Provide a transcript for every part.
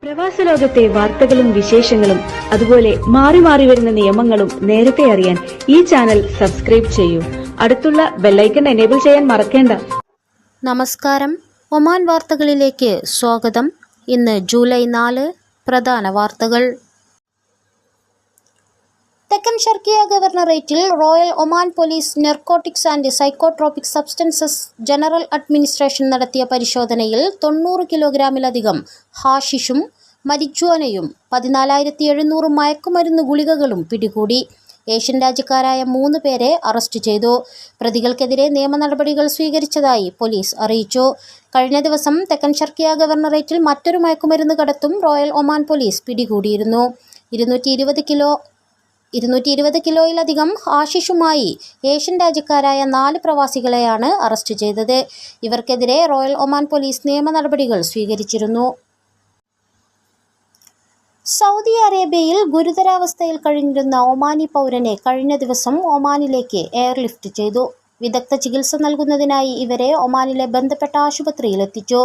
പ്രവാസ ലോകത്തെ വാർത്തകളും വിശേഷങ്ങളും അതുപോലെ മാറി മാറി വരുന്ന നിയമങ്ങളും നേരത്തെ അറിയാൻ ഈ ചാനൽ സബ്സ്ക്രൈബ് ചെയ്യൂ. അടുത്തുള്ള ബെല്ലൈക്കൺ എനേബിൾ ചെയ്യാൻ മറക്കേണ്ട. നമസ്കാരം, ഒമാൻ വാർത്തകളിലേക്ക് സ്വാഗതം. ഇന്ന് ജൂലൈ 4. പ്രധാന വാർത്തകൾ. തെക്കൻ ഷർക്കിയ ഗവർണറേറ്റിൽ Royal Oman Police Narcotics and Psychotropic Substances General Administration നടത്തിയ പരിശോധനയിൽ 90 കിലോഗ്രാമിലധികം ഹാഷിഷും മരിജ്വാനയും 14,700 മയക്കുമരുന്ന് ഗുളികകളും പിടികൂടി. ഏഷ്യൻ രാജ്യക്കാരായ 3 പേരെ അറസ്റ്റ് ചെയ്തു. പ്രതികൾക്കെതിരെ നിയമ നടപടികൾ സ്വീകരിച്ചതായി പോലീസ് അറിയിച്ചു. കഴിഞ്ഞ ദിവസം തെക്കൻ ഷർക്കിയ ഗവർണറേറ്റിൽ മറ്റൊരു മയക്കുമരുന്ന് കടത്തും റോയൽ ഒമാൻ പോലീസ് പിടികൂടിയിരുന്നു. 220 കിലോയിലധികം ഹാഷിഷുമായി ഏഷ്യൻ രാജ്യക്കാരായ 4 പ്രവാസികളെയാണ് അറസ്റ്റ് ചെയ്തത്. ഇവർക്കെതിരെ റോയൽ ഒമാൻ പോലീസ് നിയമ നടപടികൾ സ്വീകരിച്ചിരുന്നു. സൗദി അറേബ്യയിൽ ഗുരുതരാവസ്ഥയിൽ കഴിഞ്ഞിരുന്ന ഒമാനി പൗരനെ കഴിഞ്ഞ ദിവസം ഒമാനിലേക്ക് എയർലിഫ്റ്റ് ചെയ്തു. വിദഗ്ധ ചികിത്സ നൽകുന്നതിനായി ഇവരെ ഒമാനിലെ ബന്ധപ്പെട്ട ആശുപത്രിയിൽ എത്തിച്ചു.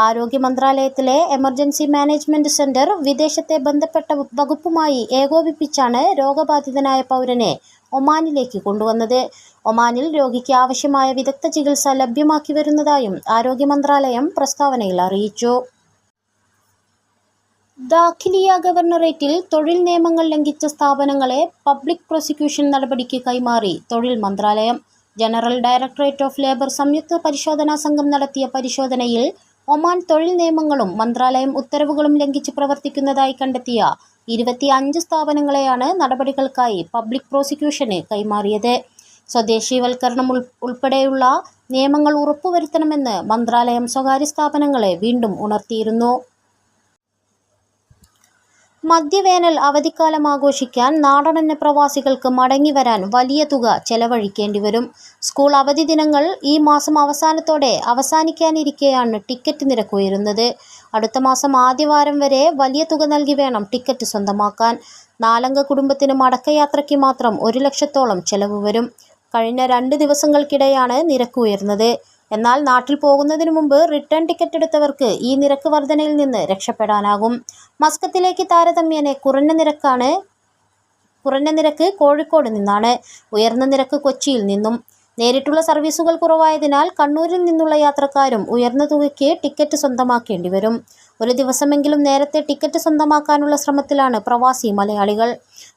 ആരോഗ്യ മന്ത്രാലയത്തിലെ എമർജൻസി മാനേജ്മെന്റ് സെന്റർ വിദേശത്തെ ബന്ധപ്പെട്ട വകുപ്പുമായി ഏകോപിപ്പിച്ചാണ് രോഗബാധിതനായ പൗരനെ ഒമാനിലേക്ക് കൊണ്ടുവന്നത്. ഒമാനിൽ രോഗിക്ക് ആവശ്യമായ വിദഗ്ധ ചികിത്സ ലഭ്യമാക്കി വരുന്നതായും ആരോഗ്യ മന്ത്രാലയം പ്രസ്താവനയിൽ അറിയിച്ചു. ദാഖിലിയ ഗവർണറേറ്റിൽ തൊഴിൽ നിയമങ്ങൾ ലംഘിച്ച സ്ഥാപനങ്ങളെ പബ്ലിക് പ്രോസിക്യൂഷൻ നടപടിക്ക് കൈമാറി തൊഴിൽ മന്ത്രാലയം. ജനറൽ ഡയറക്ടറേറ്റ് ഓഫ് ലേബർ സംയുക്ത പരിശോധനാ സംഘം നടത്തിയ പരിശോധനയിൽ ഒമാൻ തൊഴിൽ നിയമങ്ങളും മന്ത്രാലയം ഉത്തരവുകളും ലംഘിച്ച് പ്രവർത്തിക്കുന്നതായി കണ്ടെത്തിയ 25 സ്ഥാപനങ്ങളെയാണ് നടപടികൾക്കായി പബ്ലിക് പ്രോസിക്യൂഷന് കൈമാറിയത്. സ്വദേശീവൽക്കരണം ഉൾപ്പെടെയുള്ള നിയമങ്ങൾ ഉറപ്പുവരുത്തണമെന്ന് മന്ത്രാലയം സ്വകാര്യ സ്ഥാപനങ്ങളെ വീണ്ടും ഉണർത്തിയിരുന്നു. മധ്യവേനൽ അവധിക്കാലം ആഘോഷിക്കാൻ നാടണഞ്ഞ പ്രവാസികൾക്ക് മടങ്ങിവരാൻ വലിയ തുക ചെലവഴിക്കേണ്ടി വരും. സ്കൂൾ അവധി ദിനങ്ങൾ ഈ മാസം അവസാനത്തോടെ അവസാനിക്കാനിരിക്കെയാണ് ടിക്കറ്റ് നിരക്ക് ഉയരുന്നത്. അടുത്ത മാസം ആദ്യവാരം വരെ വലിയ തുക നൽകി വേണം ടിക്കറ്റ് സ്വന്തമാക്കാൻ. 4 അംഗ കുടുംബത്തിന് മടക്കയാത്രയ്ക്ക് മാത്രം 1 ലക്ഷത്തോളം ചെലവ് വരും. കഴിഞ്ഞ 2 ദിവസങ്ങൾക്കിടെയാണ് നിരക്ക് ഉയർന്നത്. എന്നാൽ നാട്ടിൽ പോകുന്നതിന് മുമ്പ് റിട്ടേൺ ടിക്കറ്റ് എടുത്തവർക്ക് ഈ നിരക്ക് വർധനയിൽ നിന്ന് രക്ഷപ്പെടാനാകും. മസ്കത്തിലേക്ക് താരതമ്യേന കുറഞ്ഞ നിരക്ക് കോഴിക്കോട് നിന്നാണ്. ഉയർന്ന നിരക്ക് കൊച്ചിയിൽ നിന്നും. നേരിട്ടുള്ള സർവീസുകൾ കുറവായതിനാൽ കണ്ണൂരിൽ നിന്നുള്ള യാത്രക്കാരും ഉയർന്ന തുകയ്ക്ക് ടിക്കറ്റ് സ്വന്തമാക്കേണ്ടി വരും. ഒരു ദിവസമെങ്കിലും നേരത്തെ ടിക്കറ്റ് സ്വന്തമാക്കാനുള്ള ശ്രമത്തിലാണ് പ്രവാസി മലയാളികൾ.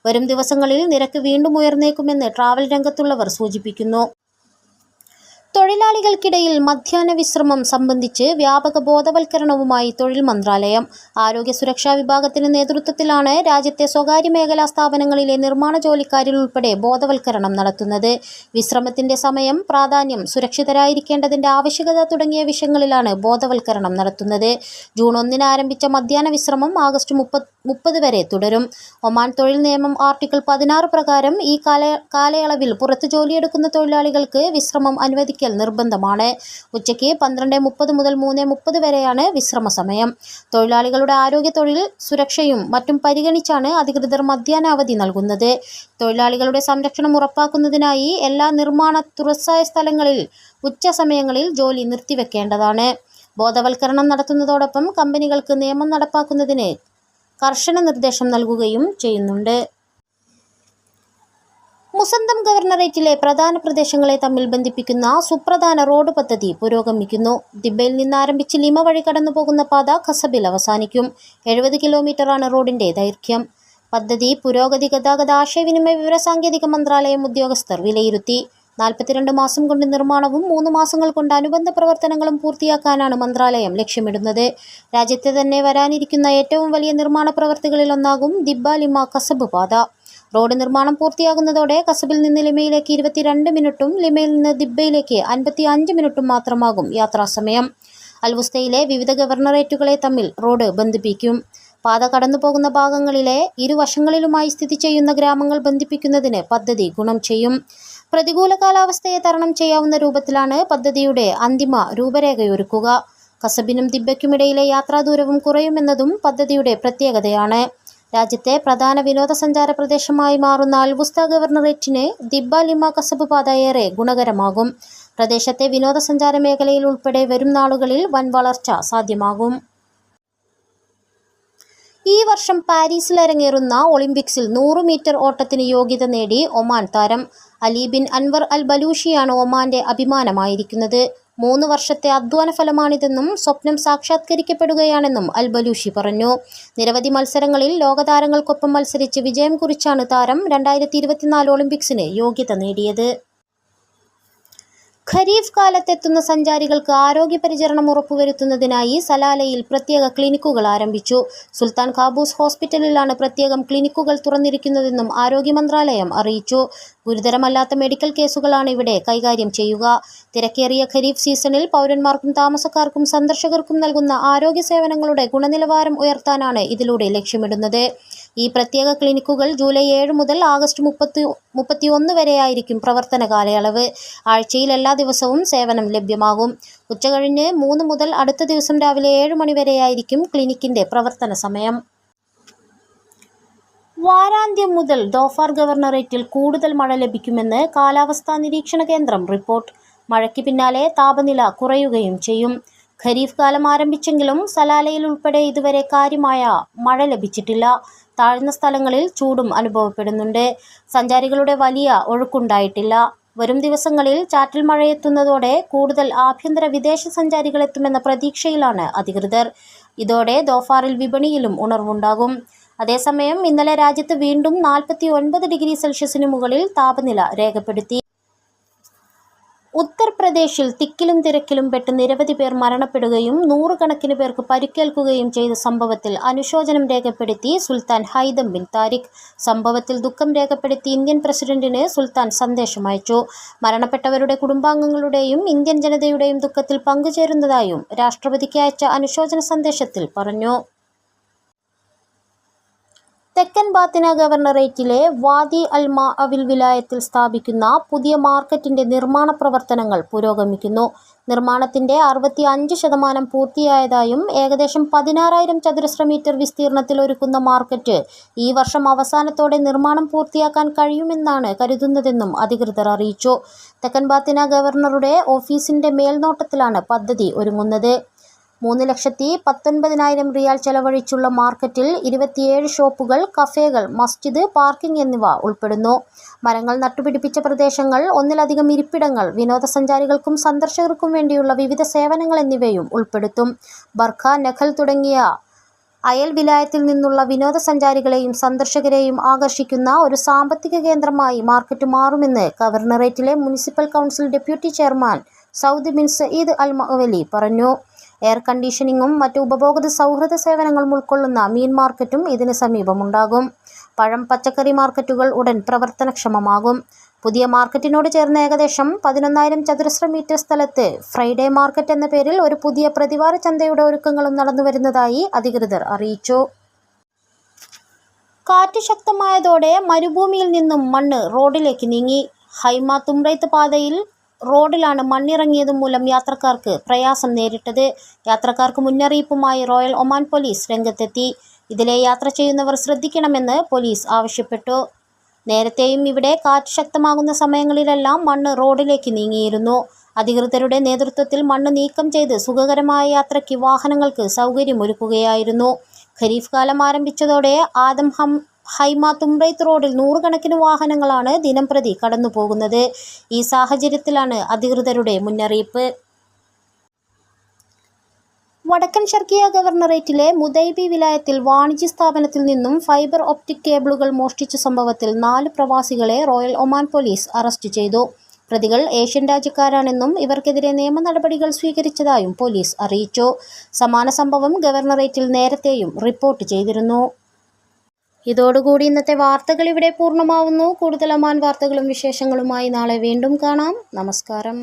വരും ദിവസങ്ങളിൽ നിരക്ക് വീണ്ടും ഉയർന്നേക്കുമെന്ന് ട്രാവൽ രംഗത്തുള്ളവർ സൂചിപ്പിക്കുന്നു. തൊഴിലാളികൾക്കിടയിൽ മധ്യാഹ്ന വിശ്രമം സംബന്ധിച്ച് വ്യാപക ബോധവൽക്കരണവുമായി തൊഴിൽ മന്ത്രാലയം. ആരോഗ്യ സുരക്ഷാ വിഭാഗത്തിന്റെ നേതൃത്വത്തിലാണ് രാജ്യത്തെ സ്വകാര്യ മേഖലാ സ്ഥാപനങ്ങളിലെ നിർമ്മാണ ജോലിക്കാരിൽ ഉൾപ്പെടെ ബോധവൽക്കരണം നടത്തുന്നത്. വിശ്രമത്തിന്റെ സമയം, പ്രാധാന്യം, സുരക്ഷിതരായിരിക്കേണ്ടതിന്റെ ആവശ്യകത തുടങ്ങിയ വിഷയങ്ങളിലാണ് ബോധവൽക്കരണം നടത്തുന്നത്. ജൂൺ 1 ആരംഭിച്ച മധ്യാഹ്ന വിശ്രമം ആഗസ്റ്റ് 30 വരെ തുടരും. ഒമാൻ തൊഴിൽ നിയമം ആർട്ടിക്കിൾ 16 പ്രകാരം ഈ കാലയളവിൽ പുറത്ത് ജോലിയെടുക്കുന്ന തൊഴിലാളികൾക്ക് വിശ്രമം അനുവദിക്കൽ നിർബന്ധമാണ്. ഉച്ചയ്ക്ക് 12:30 മുതൽ 3:30 വരെയാണ് വിശ്രമ സമയം. തൊഴിലാളികളുടെ ആരോഗ്യ, തൊഴിൽ സുരക്ഷയും മറ്റും പരിഗണിച്ചാണ് അധികൃതർ മധ്യാഹ്ന അവധി നൽകുന്നത്. തൊഴിലാളികളുടെ സംരക്ഷണം ഉറപ്പാക്കുന്നതിനായി എല്ലാ നിർമ്മാണ തുറസായ സ്ഥലങ്ങളിൽ ഉച്ച സമയങ്ങളിൽ ജോലി നിർത്തിവെക്കേണ്ടതാണ്. ബോധവൽക്കരണം നടത്തുന്നതോടൊപ്പം കമ്പനികൾക്ക് നിയമം നടപ്പാക്കുന്നതിന് കർശന നിർദ്ദേശം നൽകുകയും ചെയ്യുന്നുണ്ട്. മുസന്തം ഗവർണറേറ്റിലെ പ്രധാന പ്രദേശങ്ങളെ തമ്മിൽ ബന്ധിപ്പിക്കുന്ന സുപ്രധാന റോഡ് പദ്ധതി പുരോഗമിക്കുന്നു. ദിബയിൽ നിന്ന് ആരംഭിച്ച് ലിമ വഴി കടന്നുപോകുന്ന പാത ഖസബിൽ അവസാനിക്കും. 70 കിലോമീറ്ററാണ് റോഡിന്റെ ദൈർഘ്യം. പദ്ധതി പുരോഗതി ഗതാഗത ആശയവിനിമയ വിവരസാങ്കേതിക മന്ത്രാലയം ഉദ്യോഗസ്ഥർ വിലയിരുത്തി. 42 മാസം കൊണ്ട് നിർമ്മാണവും 3 മാസങ്ങൾ കൊണ്ട് അനുബന്ധ പ്രവർത്തനങ്ങളും പൂർത്തിയാക്കാനാണ് മന്ത്രാലയം ലക്ഷ്യമിടുന്നത്. രാജ്യത്തെ തന്നെ വരാനിരിക്കുന്ന ഏറ്റവും വലിയ നിർമ്മാണ പ്രവൃത്തികളിൽ ഒന്നാകും ദിബ്ബ ലിമ കസബ് പാത. റോഡ് നിർമ്മാണം പൂർത്തിയാകുന്നതോടെ കസബിൽ നിന്ന് ലിമയിലേക്ക് 22 മിനിറ്റും ലിമയിൽ നിന്ന് ദിബ്ബയിലേക്ക് 55 മിനിറ്റും മാത്രമാകും യാത്രാസമയം. അൽവുസ്തയിലെ വിവിധ ഗവർണറേറ്റുകളെ തമ്മിൽ റോഡ് ബന്ധിപ്പിക്കും. പാത കടന്നുപോകുന്ന ഭാഗങ്ങളിലെ ഇരുവശങ്ങളിലുമായി സ്ഥിതി ചെയ്യുന്ന ഗ്രാമങ്ങൾ ബന്ധിപ്പിക്കുന്നതിന് പദ്ധതി ഗുണം ചെയ്യും. പ്രതികൂല കാലാവസ്ഥയെ തരണം ചെയ്യാവുന്ന രൂപത്തിലാണ് പദ്ധതിയുടെ അന്തിമ രൂപരേഖയൊരുക്കുക. കസബിനും ദിബ്ബയ്ക്കുമിടയിലെ യാത്രാദൂരവും കുറയുമെന്നതും പദ്ധതിയുടെ പ്രത്യേകതയാണ്. രാജ്യത്തെ പ്രധാന വിനോദസഞ്ചാര പ്രദേശമായി മാറുന്ന അൽവുസ്ത ഗവർണറേറ്റിന് ദിബ്ബ ലിമ കസബ് പാത ഏറെ ഗുണകരമാകും. പ്രദേശത്തെ വിനോദസഞ്ചാര മേഖലയിൽ ഉൾപ്പെടെ വരും നാളുകളിൽ വൻ വളർച്ച സാധ്യമാകും. ഈ വർഷം പാരീസിൽ അരങ്ങേറുന്ന ഒളിമ്പിക്സിൽ 100 മീറ്റർ ഓട്ടത്തിന് യോഗ്യത നേടി ഒമാൻ താരം അലി ബിൻ അൻവർ അൽ ബലൂഷിയാണ് ഒമാന്റെ അഭിമാനമായിരിക്കുന്നത്. 3 വർഷത്തെ അധ്വാന ഫലമാണിതെന്നും സ്വപ്നം സാക്ഷാത്കരിക്കപ്പെടുകയാണെന്നും അൽ ബലൂഷി പറഞ്ഞു. നിരവധി മത്സരങ്ങളിൽ ലോകതാരങ്ങൾക്കൊപ്പം മത്സരിച്ച് വിജയം കുറിച്ചാണ് താരം 2024 ഒളിമ്പിക്സിന് യോഗ്യത നേടിയത്. ഖരീഫ് കാലത്തെത്തുന്ന സഞ്ചാരികൾക്ക് ആരോഗ്യ പരിചരണം ഉറപ്പുവരുത്തുന്നതിനായി സലാലയിൽ പ്രത്യേക ക്ലിനിക്കുകൾ ആരംഭിച്ചു. സുൽത്താൻ ഖാബൂസ് ഹോസ്പിറ്റലിലാണ് പ്രത്യേകം ക്ലിനിക്കുകൾ തുറന്നിരിക്കുന്നതെന്നും ആരോഗ്യ മന്ത്രാലയം അറിയിച്ചു. ഗുരുതരമല്ലാത്ത മെഡിക്കൽ കേസുകളാണ് ഇവിടെ കൈകാര്യം ചെയ്യുക. തിരക്കേറിയ ഖരീഫ് സീസണിൽ പൗരന്മാർക്കും താമസക്കാർക്കും സന്ദർശകർക്കും നൽകുന്ന ആരോഗ്യ സേവനങ്ങളുടെ ഗുണനിലവാരം ഉയർത്താനാണ് ഇതിലൂടെ ലക്ഷ്യമിടുന്നത്. ഈ പ്രത്യേക ക്ലിനിക്കുകൾ ജൂലൈ 7 മുതൽ ആഗസ്റ്റ് 31 വരെയായിരിക്കും പ്രവർത്തന കാലയളവ്. ആഴ്ചയിൽ എല്ലാ ദിവസവും സേവനം ലഭ്യമാകും. ഉച്ചകഴിഞ്ഞ് 3 മുതൽ അടുത്ത ദിവസം രാവിലെ 7 മണി വരെയായിരിക്കും ക്ലിനിക്കിന്റെ പ്രവർത്തന സമയം. വാരാന്ത്യം മുതൽ ധോഫാർ ഗവർണറേറ്റിൽ കൂടുതൽ മഴ ലഭിക്കുമെന്ന് കാലാവസ്ഥാ നിരീക്ഷണ കേന്ദ്രം റിപ്പോർട്ട്. മഴയ്ക്ക് പിന്നാലെ താപനില കുറയുകയും ചെയ്യും. ഖരീഫ് കാലം ആരംഭിച്ചെങ്കിലും സലാലയിൽ ഉൾപ്പെടെ ഇതുവരെ കാര്യമായ മഴ ലഭിച്ചിട്ടില്ല. താഴ്ന്ന സ്ഥലങ്ങളിൽ ചൂടും അനുഭവപ്പെടുന്നുണ്ട്. സഞ്ചാരികളുടെ വലിയ ഒഴുക്കുണ്ടായിട്ടില്ല. വരും ദിവസങ്ങളിൽ ചാറ്റൽ മഴയെത്തുന്നതോടെ കൂടുതൽ ആഭ്യന്തര വിദേശ സഞ്ചാരികൾ എത്തുമെന്ന പ്രതീക്ഷയിലാണ് അധികൃതർ. ഇതോടെ ധോഫാറിൽ വിപണിയിലും ഉണർവുണ്ടാകും. അതേസമയം ഇന്നലെ രാജ്യത്ത് വീണ്ടും 49 ഡിഗ്രി സെൽഷ്യസിന് മുകളിൽ താപനില രേഖപ്പെടുത്തി. ഉത്തർപ്രദേശിൽ തിക്കിലും തിരക്കിലും പെട്ട് നിരവധി പേർ മരണപ്പെടുകയും 100 കണക്കിന് പേർക്ക് പരിക്കേൽക്കുകയും ചെയ്ത സംഭവത്തിൽ അനുശോചനം രേഖപ്പെടുത്തി സുൽത്താൻ ഹൈതം ബിൻ താരിഖ്. സംഭവത്തിൽ ദുഃഖം രേഖപ്പെടുത്തി ഇന്ത്യൻ പ്രസിഡന്റിന് സുൽത്താൻ സന്ദേശമയച്ചു. മരണപ്പെട്ടവരുടെ കുടുംബാംഗങ്ങളുടെയും ഇന്ത്യൻ ജനതയുടെയും ദുഃഖത്തിൽ പങ്കുചേരുന്നതായും രാഷ്ട്രപതിക്ക് അയച്ച അനുശോചന സന്ദേശത്തിൽ പറഞ്ഞു. തെക്കൻ ബാത്തിന ഗവർണറേറ്റിലെ വാദി അൽ മാഅവിൽ വിലായത്തിൽ സ്ഥാപിക്കുന്ന പുതിയ മാർക്കറ്റിന്റെ നിർമ്മാണ പ്രവർത്തനങ്ങൾ പുരോഗമിക്കുന്നു. നിർമ്മാണത്തിന്റെ 65% പൂർത്തിയായതായും ഏകദേശം 16,000 ചതുരശ്ര മീറ്റർ വിസ്തീർണത്തിൽ ഒരുക്കുന്ന മാർക്കറ്റ് ഈ വർഷം അവസാനത്തോടെ നിർമ്മാണം പൂർത്തിയാക്കാൻ കഴിയുമെന്നാണ് കരുതുന്നതെന്നും അധികൃതർ അറിയിച്ചു. തെക്കൻ ബാത്തിന ഗവർണറുടെ ഓഫീസിന്റെ മേൽനോട്ടത്തിലാണ് പദ്ധതി ഒരുങ്ങുന്നത്. 3,19,000 റിയാൽ ചെലവഴിച്ചുള്ള മാർക്കറ്റിൽ 27 ഷോപ്പുകൾ, കഫേകൾ, മസ്ജിദ്, പാർക്കിംഗ് എന്നിവ ഉൾപ്പെടുന്നു. മരങ്ങൾ നട്ടുപിടിപ്പിച്ച പ്രദേശങ്ങൾ, 1-ലധികം ഇരിപ്പിടങ്ങൾ, വിനോദസഞ്ചാരികൾക്കും സന്ദർശകർക്കും വേണ്ടിയുള്ള വിവിധ സേവനങ്ങൾ എന്നിവയും ഉൾപ്പെടുത്തും. ബർഖ, നഖൽ തുടങ്ങിയ അയൽ വിലായത്തിൽ നിന്നുള്ള വിനോദസഞ്ചാരികളെയും സന്ദർശകരെയും ആകർഷിക്കുന്ന ഒരു സാമ്പത്തിക കേന്ദ്രമായി മാർക്കറ്റ് മാറുമെന്ന് ഗവർണറേറ്റിലെ municipal council deputy chairman Saud bin Saeed Al Maawali പറഞ്ഞു. എയർ കണ്ടീഷനിങ്ങും മറ്റ് ഉപഭോക്തൃ സൗഹൃദ സേവനങ്ങളും ഉൾക്കൊള്ളുന്ന മീൻ മാർക്കറ്റും ഇതിന് സമീപമുണ്ടാകും. പഴം, പച്ചക്കറി മാർക്കറ്റുകൾ ഉടൻ പ്രവർത്തനക്ഷമമാകും. പുതിയ മാർക്കറ്റിനോട് ചേർന്ന് ഏകദേശം 11,000 ചതുരശ്ര മീറ്റർ സ്ഥലത്ത് ഫ്രൈഡേ മാർക്കറ്റ് എന്ന പേരിൽ ഒരു പുതിയ പ്രതിവാര ചന്തയുടെ ഒരുക്കങ്ങളും നടന്നുവരുന്നതായി അധികൃതർ അറിയിച്ചു. കാറ്റ് ശക്തമായതോടെ മരുഭൂമിയിൽ നിന്നും മണ്ണ് റോഡിലേക്ക് നീങ്ങി. ഹൈമ തുംറൈത്ത് പാതയിൽ റോഡിലാണ് മണ്ണിറങ്ങിയത് മൂലം യാത്രക്കാർക്ക് പ്രയാസം നേരിട്ടത്. യാത്രക്കാർക്ക് മുന്നറിയിപ്പുമായി റോയൽ ഒമാൻ പോലീസ് രംഗത്തെത്തി. ഇതിലെ യാത്ര ചെയ്യുന്നവർ ശ്രദ്ധിക്കണമെന്ന് പോലീസ് ആവശ്യപ്പെട്ടു. നേരത്തെയും ഇവിടെ കാറ്റ് ശക്തമാകുന്ന സമയങ്ങളിലെല്ലാം മണ്ണ് റോഡിലേക്ക് നീങ്ങിയിരുന്നു. അധികൃതരുടെ നേതൃത്വത്തിൽ മണ്ണ് നീക്കം ചെയ്ത് സുഖകരമായ യാത്രയ്ക്ക് വാഹനങ്ങൾക്ക് സൗകര്യമൊരുക്കുകയായിരുന്നു. ഖരീഫ് കാലം ആരംഭിച്ചതോടെ ഹൈമ തുംറൈത്ത് റോഡിൽ 100 കണക്കിന് വാഹനങ്ങളാണ് ദിനംപ്രതി കടന്നുപോകുന്നത്. ഈ സാഹചര്യത്തിലാണ് അധികൃതരുടെ മുന്നറിയിപ്പ്. വടക്കൻ ഷർക്കിയ ഗവർണറേറ്റിലെ മുദൈബി വിലായത്തിൽ വാണിജ്യ സ്ഥാപനത്തിൽ നിന്നും ഫൈബർ ഒപ്റ്റിക് കേബിളുകൾ മോഷ്ടിച്ച സംഭവത്തിൽ 4 പ്രവാസികളെ റോയൽ ഒമാൻ പോലീസ് അറസ്റ്റ് ചെയ്തു. പ്രതികൾ ഏഷ്യൻ രാജ്യക്കാരാണെന്നും ഇവർക്കെതിരെ നിയമ നടപടികൾ സ്വീകരിച്ചതായും പോലീസ് അറിയിച്ചു. സമാന സംഭവം ഗവർണറേറ്റിൽ നേരത്തെയും റിപ്പോർട്ട് ചെയ്തിരുന്നു. ഇതോടുകൂടി ഇന്നത്തെ വാർത്തകൾ ഇവിടെ പൂർണ്ണമാവുന്നു. കൂടുതൽ ഒമാൻ വാർത്തകളും വിശേഷങ്ങളുമായി നാളെ വീണ്ടും കാണാം. നമസ്കാരം.